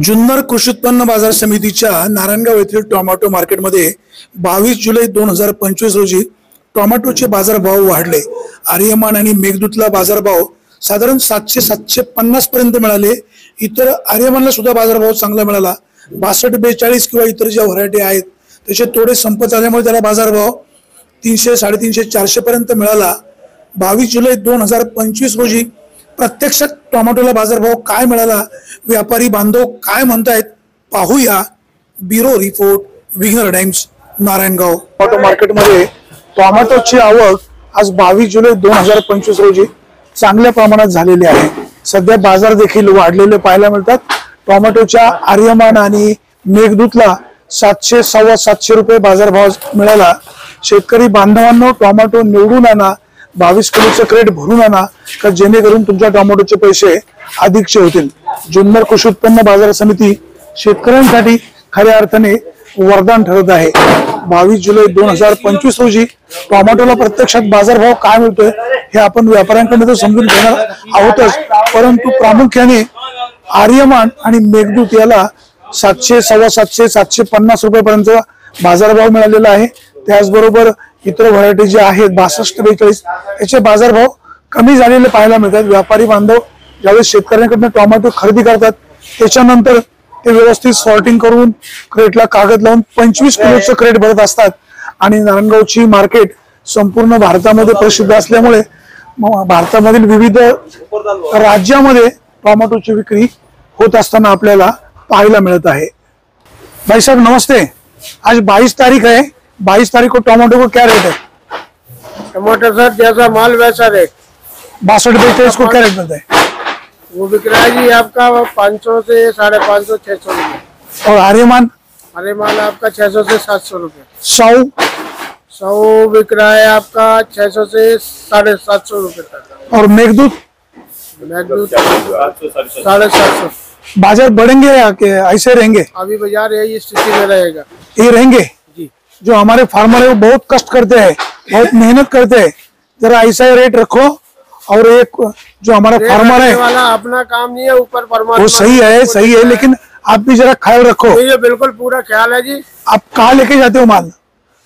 जुन्नर कृषी उत्पन्न बाजार समितीच्या नारायणगाव येथील टोमॅटो मार्केटमध्ये 22 जुलै 2025 रोजी टोमॅटोचे बाजारभाव वाढले। आर्यमान आणि मेघदूतला बाजारभाव साधारण 700-750 पर्यंत मिळाले। इतर आर्यमानला सुद्धा बाजारभाव चांगला मिळाला। 62-42 किंवा इतर ज्या व्हरायटी आहेत त्याचे थोडे संपत आल्यामुळे त्याला बाजारभाव 300, 350, 400 पर्यंत मिळाला। 22 जुलै 2025 रोजी प्रत्यक्षात टोमॅटोला बाजारभाव काय मिळाला, व्यापारी बांधव काय म्हणतायत पाहूया। ब्युरो रिपोर्ट, विघ्नर टाइम्स, नारायणगाव। टोमॅटो मार्केटमध्ये टोमॅटोची आवक आज 22 जुलै 2025 रोजी चांगल्या प्रमाणात झालेली आहे। सध्या बाजार देखील वाढलेले पाहायला मिळतात। टोमॅटोच्या आर्यमान आणि मेघदूतला 700, 750 रुपये बाजारभाव मिळाला। शेतकरी बांधवांनो, टोमॅटो निवडून आणा, 22 किलोचं क्रेट भरून आणा, का जेणेकरून तुमच्या टोमॅटोचे पैसे अधिकचे होतील। जुन्नर कृषी उत्पन्न बाजार समिती शेतकऱ्यांसाठी खऱ्या अर्थाने वरदान ठरत आहे। 22 जुलै 2025 रोजी टोमॅटोला प्रत्यक्षात बाजारभाव काय मिळतोय हे आपण व्यापाऱ्यांकडून तर समजून घेणार आहोतच, परंतु प्रामुख्याने आर्यमान आणि मेघदूत याला 700, 750, 750 रुपयापर्यंत बाजारभाव मिळालेला आहे। त्याचबरोबर इतर व्हरायटी जे आहेत 62-42 याचे बाजारभाव कमी झालेले पाहायला मिळतात। व्यापारी बांधव ज्यावेळेस शेतकऱ्यांकडून टोमॅटो खरेदी करतात त्याच्यानंतर ते व्यवस्थित सॉर्टिंग करून क्रेटला कागद लावून 25 किलोचं क्रेट भरत असतात। आणि नारायणगावची मार्केट संपूर्ण भारतामध्ये प्रसिद्ध असल्यामुळे भारतामधील विविध राज्यामध्ये टोमॅटोची विक्री होत असताना आपल्याला पाहायला मिळत आहे। भाई साहब नमस्ते, आज 22 तारीख है। 22 तारीख को टोमेटो को क्या रेट है? टमाटर सर जैसा माल वैसा रेट। 62-43 को क्या रेट मिलता है? वो बिक रहा है जी आपका 500 से 550, 600 रुपये। और आर्यमान? आर्यमान आपका 600 से 700 रुपये। 100 बिक रहा है आपका 600 से 750 रुपये तक। और मेघदूत? मेघदूत 750। बाजार बढ़ेंगे या कि ऐसे रहेंगे? अभी बाजार यही स्थिति में रहेगा। ये रहेंगे जी। जो हमारे फार्मर है वो बहुत कष्ट करते हैं, बहुत मेहनत करते हैं, जरा ऐसा ही रेट रखो। और एक जो हमारा फार्मर है वाला अपना काम नहीं है, ऊपर परमात्मा वो सही है, लेकिन आप भी जरा ख्याल रखो। ये बिल्कुल पूरा ख्याल है जी। आप कहाँ लेके जाते हो माल?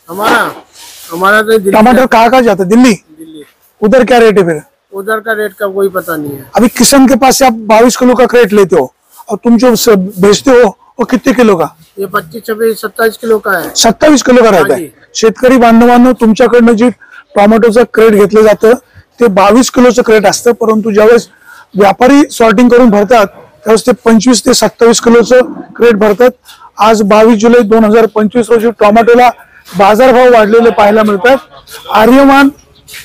हमारा तो टमाटर कहाँ जाता है? दिल्ली। उधर क्या रेट है फिर? उधर का रेट का कोई पता नहीं है। अभी किसान के पास से आप 22 किलो का क्रेट लेते हो और तुम जो बेचते हो वो कितने किलो का? ये 25, 26, 27 किलो का है। 27 किलो का रहता है। शेतकरी बांधवांनो, तुमच्याकडनं जे टोमॅटोचं क्रेट घेतलं जातं ते 22 किलोचं क्रेट असतं, परंतु ज्यावेळेस व्यापारी सॉर्टिंग करून भरतात त्यावेळेस ते 25 ते 27 किलोचं क्रेट भरतात। आज 22 जुलै 2025 रोजी टोमॅटोला बाजारभाव वाढलेले पाहायला मिळतात। आर्यमान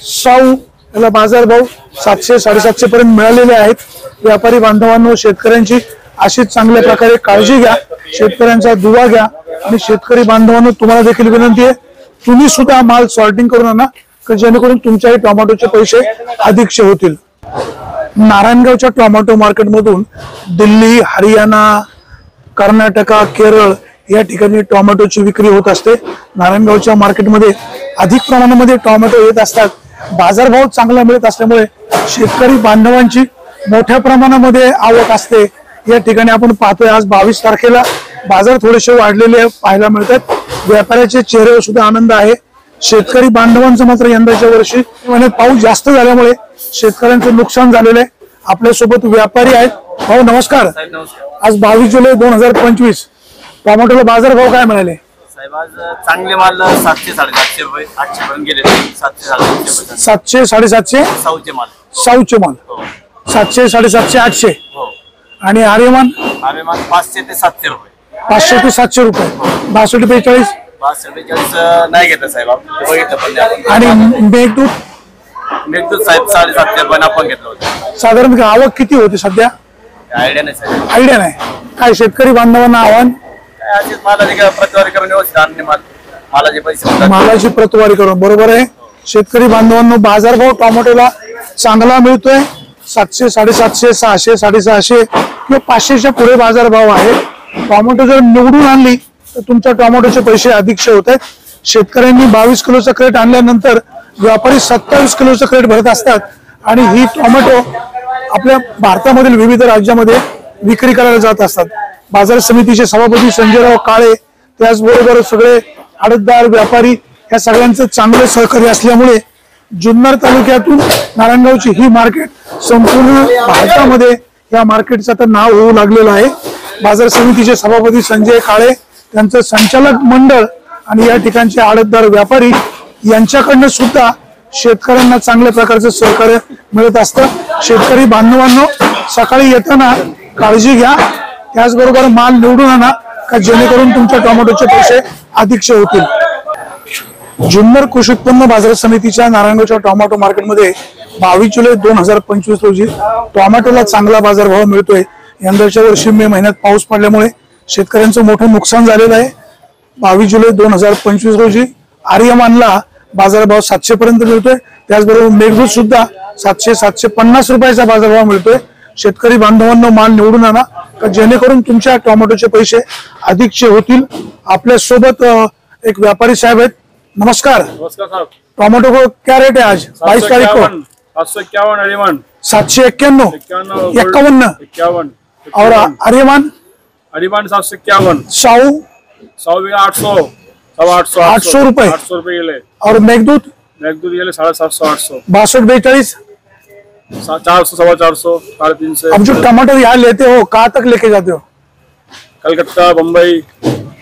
100 याला बाजारभाव 700, 750 पर्यंत मिळालेले आहेत। व्यापारी बांधवांनो, शेतकऱ्यांची अशीच चांगल्या प्रकारे काळजी घ्या, शेतकऱ्यांचा दुवा घ्या। आणि शेतकरी बांधवांनो, तुम्हाला देखील विनंती आहे, तुम्ही सुद्धा माल सॉर्टिंग करून आणा, जेणेकरून तुमच्याही टोमॅटोचे पैसे अधिकचे होतील। नारायणगावच्या टोमॅटो मार्केटमधून दिल्ली, हरियाणा, कर्नाटका, केरळ या ठिकाणी टोमॅटोची विक्री होत असते। नारायणगावच्या मार्केटमध्ये अधिक प्रमाणामध्ये टोमॅटो येत असतात। बाजारभाव चांगला मिळत असल्यामुळे शेतकरी बांधवांची मोठ्या प्रमाणामध्ये आवक असते। या ठिकाणी आपण पाहतोय आज 22 तारखेला बाजार थोडेसे वाढलेले पाहायला मिळतात। व्यापाऱ्याचे चेहऱ्यावर सुद्धा आनंद आहे। शेतकरी बांधवांचं मात्र यंदाच्या वर्षी पाऊस जास्त झाल्यामुळे शेतकऱ्यांचं नुकसान झालेलं आहे। आपल्या सोबत व्यापारी आहेत। भाऊ नमस्कार। आज 22 जुलै 2025 टोमॅटोला बाजारभाव काय मिळाले? साहेब आज चांगले माल 700, 750 रुपये, 800 पर्यंत गेले। 700, 700, 750 साऊचे माल, 700, 750, 800। आणि आर्यमान? आर्यमान 500 ते 700 रुपये। 500 ते 700 रुपये। 62-42 नाही घेतलं साहेब, बघितलं पण। आणि मेघदूत? मेघदूत साहेब 750 पण आपण घेतलं होतं। साधारण आवक किती होती सध्या? आयडिया नाही साहेब, आयडिया नाही। काय शेतकरी बांधवांना आव्हान? मालाची प्रतवारी करून व्यवस्थित आणणे, मालाचे पैसे, मालाची प्रतवारी करून। बरोबर आहे। शेतकरी बांधवांनो, बाजारभाव टोमॅटोला चांगला मिळतोय। 700, 750, 600, 650 किंवा 500च्या पुढे बाजारभाव आहे। टोमॅटो जर निवडून आणली तर तुमच्या टोमॅटोचे पैसे अधिकचे होत आहेत। शेतकऱ्यांनी 22 किलोचं क्रेट आणल्यानंतर व्यापारी 27 किलोचं क्रेट भरत असतात आणि ही टोमॅटो आपल्या भारतामधील विविध राज्यांमध्ये विक्री करायला जात असतात। बाजार समितीचे सभापती संजयराव काळे, त्याचबरोबर सगळे आडतदार व्यापारी या सगळ्यांचं चांगलं सहकार्य असल्यामुळे जुन्नर तालुक्यातून नारायणगावची ही मार्केट संपूर्ण भारतामध्ये या मार्केटचं आता नाव होऊ लागलेलं आहे। बाजार समितीचे सभापती संजय काळे, त्यांचं संचालक मंडळ आणि या ठिकाणचे आडतदार व्यापारी यांच्याकडनं सुद्धा शेतकऱ्यांना चांगल्या प्रकारचं सहकार्य मिळत असतं। शेतकरी बांधवांनो, सकाळी येताना काळजी घ्या, त्याचबरोबर माल निवडून आणा का जेणेकरून तुमच्या टोमॅटोचे पैसे अधिकचे होतील। जुन्नर कृषी उत्पन्न बाजार समितीच्या नारायणगावच्या टोमॅटो मार्केटमध्ये 22 जुलै 2025 रोजी टोमॅटोला चांगला बाजारभाव मिळतोय। यंदाच्या वर्षी मे महिन्यात पाऊस पडल्यामुळे शेतकऱ्यांचं मोठं नुकसान झालेलं आहे। 22 जुलै 2025 रोजी आर्यमानला बाजारभाव 700 पर्यंत मिळतोय, त्याचबरोबर मेघदूत सुद्धा 700-750 रुपयाचा बाजारभाव मिळतोय। शेतकरी बांधवांना माल निवडून आणा का जेणेकरून तुमच्या टोमॅटोचे पैसे अधिकचे होतील। आपल्या सोबत एक व्यापारी साहेब आहेत। नमस्कार। नमस्कार साहब। टोमेटो को क्या रेट है आज 22 तारीख को? 751 आर्यमान, 751, 51 और आर्यमान आर्यमान 751, साऊ 800, 800 रुपए 800 रुपए गेले। और मेघदूत गेले 750, 800, 62, 42, 400, 450, 350। अब जो टमाटर यहाँ लेते हो कहाँ तक लेके जाते हो? कलकत्ता, बम्बई,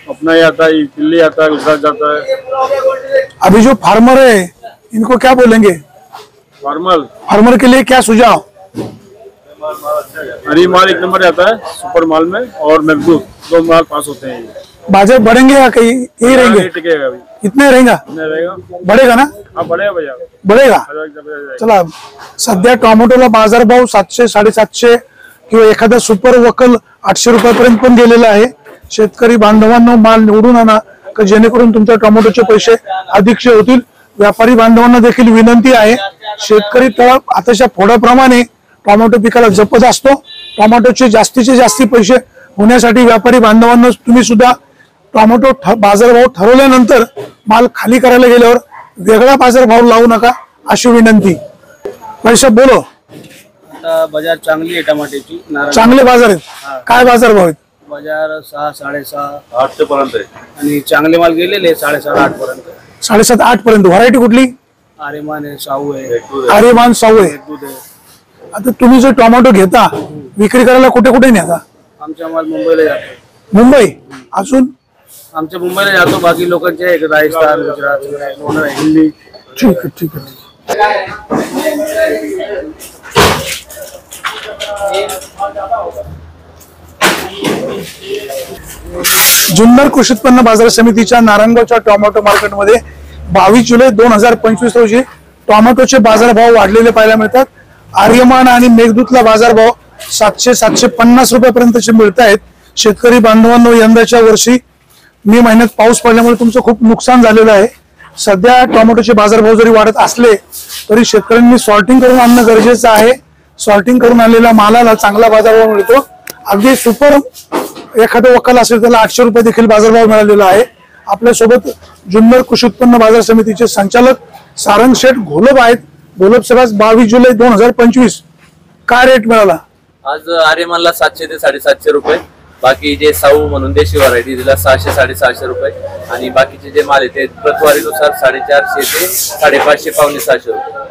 अपना ही आता है, दिल्ली आता है, गुजरात जाता है। अभी जो फार्मर है इनको क्या बोलेंगे? फार्मर के लिए क्या सुझाव? हरी माल 1 नंबर आता है सुपर माल में, और मेघदूत 2 माल पास होते हैं। बाजार बढ़ेंगे या कहीं यही रहेंगे? टिकेगा अभी, कितने रहेगा? बढ़ेगा ना? हाँ बढ़ेगा भैया, बढ़ेगा। चला, सध्या टोमॅटोला बाजारभाव 700-750 किंवा एखादा सुपर वकल 800 रुपयापर्यंत पण गेलेला आहे। शेतकरी बांधवांना माल निवडून आणा का जेणेकरून तुमच्या टोमॅटोचे पैसे अधिकचे होतील। व्यापारी बांधवांना देखील विनंती आहे, शेतकरी तळ आताच्या फोडाप्रमाणे टोमॅटो पिकाला जपत असतो। टोमॅटोचे जास्तीचे जास्ती पैसे होण्यासाठी व्यापारी बांधवांना तुम्ही सुद्धा टोमॅटो बाजारभाव ठरवल्यानंतर माल खाली करायला गेल्यावर वेगळा बाजारभाव लावू नका अशी विनंती। पैसा बोलो। बाजार चांगली आहे टमाट्याची, चांगले बाजार आहेत, काय बाजारभाव आहेत? बाजार 6, 6.5, 800 पर्यंत आहे आणि चांगले माल गेलेले 7.5, 8 पर्यंत। 7.5, 8 पर्यंत। व्हरायटी कुठली? आर्यमान आहे, साऊ आहे, आर्यमान, साऊ आहे। दूध आहे। आता तुम्ही जो टोमॅटो घेता विक्री करायला कुठे कुठे नेता? आमचा माल मुंबईला जातो। मुंबई, अजून? आमच्या मुंबईला जातो, बाकी लोकांचे आहे राजस्थान, गुजरात, दिल्ली। ठीक आहे, ठीक आहे। जुन्नर कृषी उत्पन्न बाजार समितीच्या नारायणगावच्या टोमॅटो मार्केटमध्ये 22 जुलै 2025 रोजी टोमॅटोचे बाजारभाव वाढलेले पाहायला मिळतात। आर्यमान आणि मेघदूतला बाजारभाव 700-750 रुपयापर्यंतचे मिळत आहेत। शेतकरी बांधवांनो, यंदाच्या वर्षी मे महिन्यात पाऊस पडल्यामुळे तुमचं खूप नुकसान झालेलं आहे। सध्या टोमॅटोचे बाजारभाव जरी वाढत असले तरी शेतकऱ्यांनी सॉर्टिंग करून आणणं गरजेचं आहे। सॉर्टिंग करून आणलेल्या मालाला चांगला बाजारभाव मिळतो। अगदी सुपर एखादं वकाल असेल त्याला 800 रुपये देखील बाजारभाव मिळालेला आहे। आपल्यासोबत जुन्नर कृषी उत्पन्न बाजार समितीचे संचालक सारंग शेठ घोलप आहेत। घोलप साहेब, 22 जुलै 2025 काय रेट मिळाला? आज आर्यमानला 700 ते 750 रुपये, बाकी जे साऊ म्हणून देशी व्हरायटी तिला 600-650 रुपये, आणि बाकीचे जे माल आहे ते प्रतवारीनुसार 450 ते 550, 650 रुपये।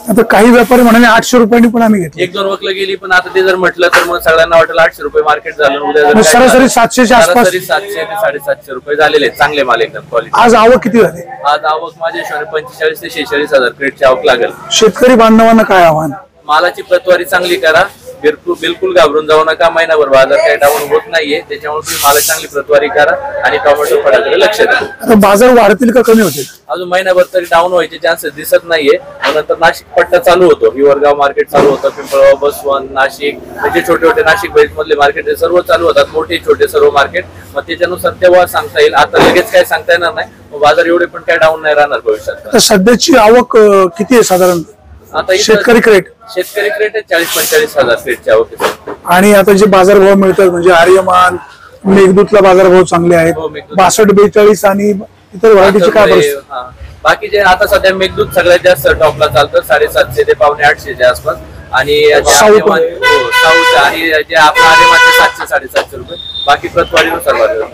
आता काही व्यापारी म्हणाले 800 रुपयांनी पण आम्ही घेतले। 1-2 वकलं गेली, पण आता ते जर म्हटलं तर मग सगळ्यांना वाटेल 800 रुपये मार्केट झालं। उद्या जर सरासरी 700 च्या आसपास, सरासरी 700 ते 750 रुपये झालेले, चांगले माल एकदम क्वालिटी। आज आवक किती झाली? आज आवक माझ्या हिशोबाने 45 ते 46 हजार क्रेटची आवक लागेल। शेतकरी बांधवांना काय आव्हान? मालाची प्रतवारी चांगली करा, बिलकुल घाबरून जाऊ नका। महिनाभर बाजार काही डाऊन होत नाहीये, त्याच्यामुळे तुम्ही माला चांगली प्रतवारी करा आणि टोमॅटो फळाकडे लक्ष द्या। आता बाजार वाढतील का कमी होतील? अजून महिनाभर तरी डाऊन व्हायचे चान्सेस दिसत नाहीये। नंतर नाशिक पट्टा चालू होतो, हिवरगाव मार्केट चालू होतं, पिंपळगाव, बसवंत, नाशिक, म्हणजे छोटे छोटे नाशिक बेल्ट मधले मार्केट सर्व चालू होतात, मोठे छोटे सर्व मार्केट। मग त्याच्यानुसार तेव्हा सांगता येईल, आता लगेच काय सांगता येणार नाही। बाजार एवढे पण काय डाऊन नाही राहणार भविष्यात। सध्याची आवक किती आहे साधारण? आता शेतकरी क्रेट 40-45 हजार क्रेटची आवक आहे। आणि आता जे बाजारभाव मिळतात म्हणजे आर्यमान, मेघदूतला बाजारभाव चांगले आहेत, 62-42 आणि इतर व्हरायटीचे काय परिस्थिती? बाकीचे आता सध्या मेघदूत सगळ्यात जास्त टॉपला चालतं, 750 ते 750 आसपास, आणि साऊथ आणि जे आपला आर्यमान 700-750 रुपये, बाकी प्रतवारीनुसार बाजार.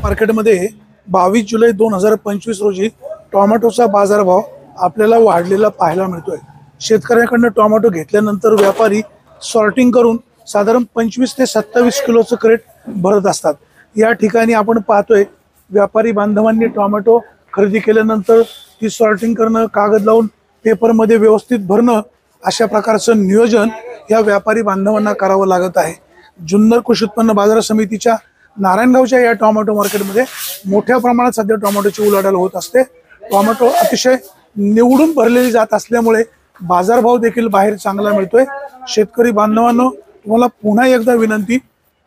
मार्केटमध्ये 22 जुलै 2025 रोजी टोमॅटोचा बाजारभाव आपल्याला वाढलेला पाहायला मिळतोय. शेतकऱ्यांकडून टोमॅटो घेतल्यानंतर व्यापारी सॉर्टिंग करून साधारण 25 ते 27 किलोचं क्रेट भरत असतात. या ठिकाणी आपण पाहतोय व्यापारी बांधवांनी टोमॅटो खरेदी केल्यानंतर ती सॉर्टिंग करणं, कागद लावून पेपरमध्ये व्यवस्थित भरणं, अशा प्रकारचं नियोजन या व्यापारी बांधवांना करावं लागत आहे. जुन्नर कृषी उत्पन्न बाजार समितीच्या नारायणगावच्या या टोमॅटो मार्केटमध्ये मोठ्या प्रमाणात सध्या टोमॅटोची उलाढाल होत असते. टोमॅटो अतिशय निवडून भरलेली जात असल्यामुळे बाजारभाव देखील बाहेर चांगला मिळतोय. शेतकरी बांधवांनो, तुम्हाला पुन्हा एकदा विनंती,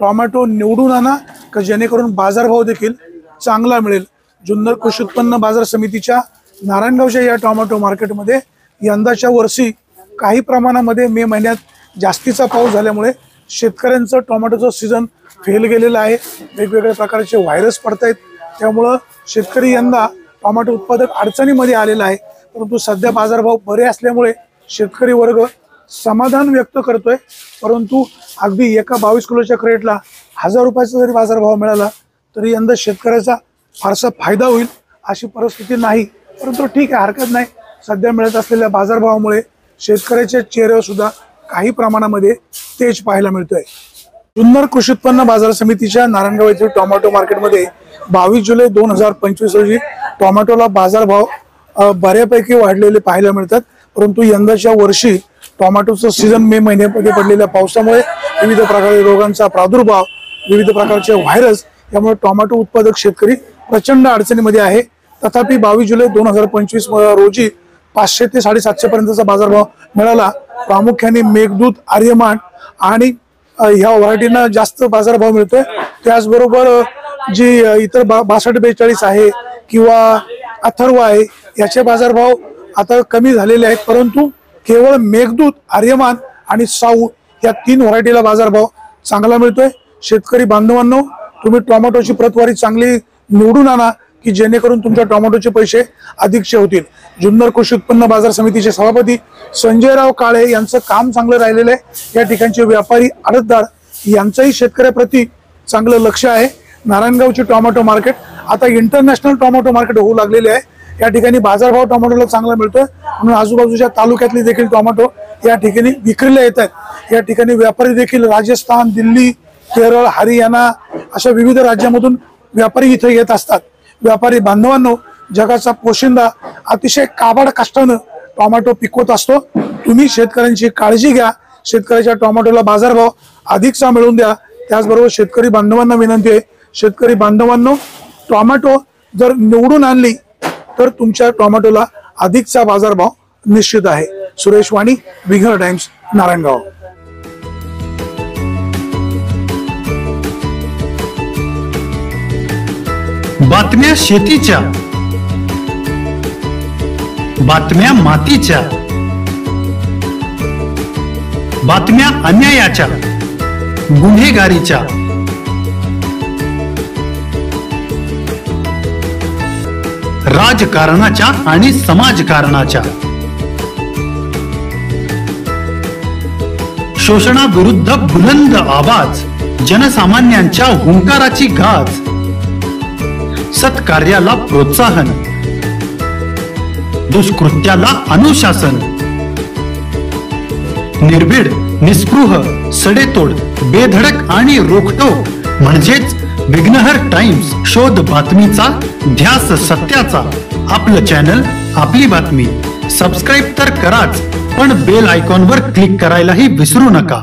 टोमॅटो निवडून आणा का जेणेकरून बाजारभाव देखील चांगला मिळेल. जुन्नर कृषी उत्पन्न बाजार समितीच्या नारायणगावच्या या टोमॅटो मार्केटमध्ये यंदाच्या वर्षी काही प्रमाणामध्ये मे महिन्यात जास्तीचा पाऊस झाल्यामुळे शेतकऱ्यांचं टोमॅटोचं सीझन फेल गेलेलं आहे. वेगवेगळ्या प्रकारचे व्हायरस पडतायत, त्यामुळं शेतकरी यंदा टोमॅटो उत्पादक अडचणीमध्ये आलेला आहे. परंतु सध्या बाजारभाव बरे असल्यामुळे शेतकरी वर्ग समाधान व्यक्त करतोय. परंतु अगदी एका 22 किलोच्या क्रेटला 1000 रुपयाचा जरी बाजारभाव मिळाला तरी यंदा शेतकऱ्याचा फारसा फायदा होईल अशी परिस्थिती नाही. परंतु ठीक आहे, हरकत नाही. सध्या मिळत असलेल्या बाजारभावामुळे शेतकऱ्याच्या चेहऱ्यावर सुद्धा काही प्रमाणामध्ये तेज पाहायला मिळतोय. जुन्नर कृषी उत्पन्न बाजार समितीच्या नारायणगाव येथील टोमॅटो मार्केटमध्ये 22 जुलै 2025 रोजी टोमॅटोला बाजारभाव बऱ्यापैकी वाढलेले पाहायला मिळतात. परंतु यंदाच्या वर्षी टोमॅटोचं सीझन मे महिन्यामध्ये पडलेल्या पावसामुळे, विविध प्रकारच्या रोगांचा प्रादुर्भाव, विविध प्रकारचे व्हायरस यामुळे टोमॅटो उत्पादक शेतकरी प्रचंड अडचणीमध्ये आहे. तथापि 22 जुलै 2025 रोजी 500 ते 750 पर्यंतचा बाजारभाव मिळाला. प्रामुख्याने मेघदूत, आर्यमान आणि ह्या व्हरायटीना जास्त बाजारभाव मिळतोय. त्याचबरोबर जी इतर 62-42 आहे किंवा अथर्व आहे याचे बाजारभाव आता कमी झालेले आहेत. परंतु केवळ मेघदूत, आर्यमान आणि साऊ या 3 व्हरायटीला बाजारभाव चांगला मिळतोय. शेतकरी बांधवांनो, तुम्ही टोमॅटोची प्रतवारी चांगली निवडून आणा की जेणेकरून तुमच्या टोमॅटोचे पैसे अधिकचे होतील. जुन्नर कृषी उत्पन्न बाजार समितीचे सभापती संजयराव काळे यांचं काम चांगलं राहिलेलं आहे. या ठिकाणचे व्यापारी, आडतदार यांचंही शेतकऱ्याप्रती चांगलं लक्ष आहे. नारायणगावचे टोमॅटो मार्केट आता इंटरनॅशनल टोमॅटो मार्केट होऊ लागलेले आहे. या ठिकाणी बाजारभाव टोमॅटोला चांगला मिळतोय, म्हणून आजूबाजूच्या तालुक्यातले देखील टोमॅटो या ठिकाणी विक्रीला येत आहेत. या ठिकाणी व्यापारी देखील राजस्थान, दिल्ली, केरळ, हरियाणा अशा विविध राज्यामधून व्यापारी इथे येत असतात. व्यापारी बांधवांनो, जगाचा पोशिंदा अतिशय काबाड कष्टानं टोमॅटो पिकवत असतो. तुम्ही शेतकऱ्यांची काळजी घ्या, शेतकऱ्याच्या टोमॅटोला बाजारभाव अधिकचा मिळवून द्या. त्याचबरोबर शेतकरी बांधवांना विनंती आहे, शेतकरी बांधवांनो, टोमॅटो जर निवडून आणली तर तुमच्या टोमॅटोला अधिकचा बाजारभाव निश्चित आहे. सुरेश वाणी, विघ्नर टाइम्स, नारायणगाव. बातम्या शेतीच्या, बातम्या मातीच्या, बातम्या अन्यायाच्या, गुन्हेगारीच्या, राजकारणाच्या आणि समाजकारणाच्या, शोषणाविरुद्ध बुलंद आवाज, जनसामान्यांच्या हुंकाराची गाज, सत्कार्याला प्रोत्साहन, दुष्कृत्याला अनुशासन, निर्भीड, निस्पृह, सडेतोड, बेधडक आणि रोखटोक म्हणजेच विघ्नहर टाइम्स. शोध बातमीचा, ध्यास सत्याचा. आपलं चॅनल, आपली बातमी. सबस्क्राईब तर कराच, पण बेल आयकॉनवर क्लिक करायलाही विसरू नका.